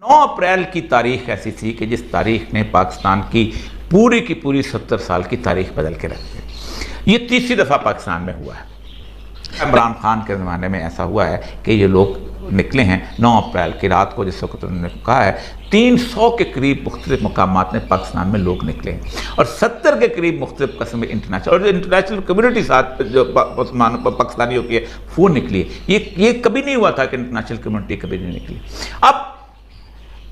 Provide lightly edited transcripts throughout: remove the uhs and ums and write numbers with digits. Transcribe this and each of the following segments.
9 अप्रैल की तारीख ऐसी थी कि जिस तारीख ने पाकिस्तान की पूरी 70 साल की तारीख बदल के रख दी। ये तीसरी दफ़ा पाकिस्तान में हुआ है। इमरान खान के ज़माने में ऐसा हुआ है कि ये लोग निकले हैं 9 अप्रैल की रात को, जिस वक्त उन्होंने कहा है 300 के करीब मुख्तलिफ मकामात में पाकिस्तान में लोग निकले हैं और 70 के करीब मुख्तलिफ किस्म के इंटरनेशनल और जो इंटरनेशनल कम्युनिटी साथ जो पाकिस्तानियों की है वो निकली है। ये कभी नहीं हुआ था कि इंटरनेशनल कम्युनिटी कभी नहीं निकली। अब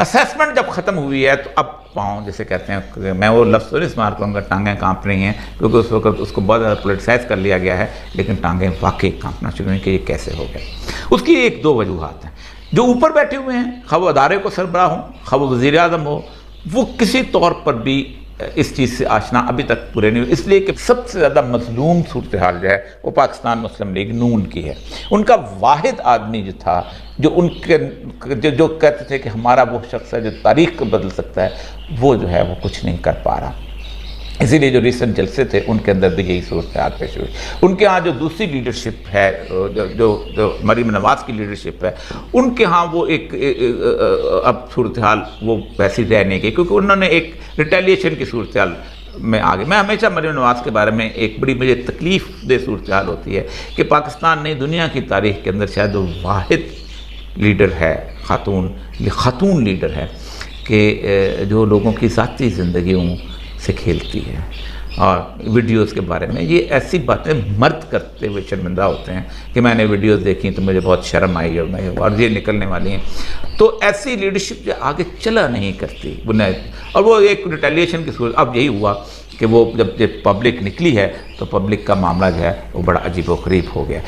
असेसमेंट जब ख़त्म हुई है तो अब पाँव जैसे कहते हैं, मैं वो लफ्ज़ तो नहीं इस्तेमाल करूँगा, टांगें काँप रही हैं, क्योंकि उस वक्त उसको बहुत ज़्यादा पोलिटिसाइज कर लिया गया है, लेकिन टांगें वाकई काँपना शुरू हुई कि ये कैसे हो गया। उसकी 1-2 वजूहात हैं। जो ऊपर बैठे हुए हैं, खा वो अदारे को सरबराह हो, खा वो वज़ीर आज़म हो, वो किसी तौर पर भी इस चीज़ से आशना अभी तक पूरे नहीं हुए, इसलिए कि सबसे ज़्यादा मज़लूम सूरत हाल जो है वो पाकिस्तान मुस्लिम लीग नून की है। उनका वाहिद आदमी जो था, जो उनके जो कहते थे कि हमारा वो शख्स है जो तारीख़ को बदल सकता है, वो जो है वो कुछ नहीं कर पा रहा। इसीलिए जो रिसेंट जलसे थे उनके अंदर भी यही सूरत हाल पेश हुई। उनके यहाँ जो दूसरी लीडरशिप है, जो मरीम नवाज़ की लीडरशिप है, उनके यहाँ वो एक अब सूरत हाल वो वैसी रह नहीं गई, क्योंकि उन्होंने एक रिटेलिएशन की सूरत हाल में आ गए। मैं हमेशा मरीम नवाज़ के बारे में एक बड़ी मुझे तकलीफ़ दे सूरत हाल होती है कि पाकिस्तान ने दुनिया की तारीख़ के अंदर शायद वो वाहिद लीडर है, खातून लीडर है कि जो लोगों की ज़ाती ज़िंदगियों से खेलती है। और वीडियोस के बारे में ये ऐसी बातें मर्द करते हुए शर्मिंदा होते हैं कि मैंने वीडियोस देखी तो मुझे बहुत शर्म आई और ये निकलने वाली हैं। तो ऐसी लीडरशिप जो आगे चला नहीं करती बुनियाद, और वो एक रिटेलिएशन की सूरत। अब यही हुआ कि वो जब पब्लिक निकली है तो पब्लिक का मामला जो है वो बड़ा अजीब व गरीब हो गया।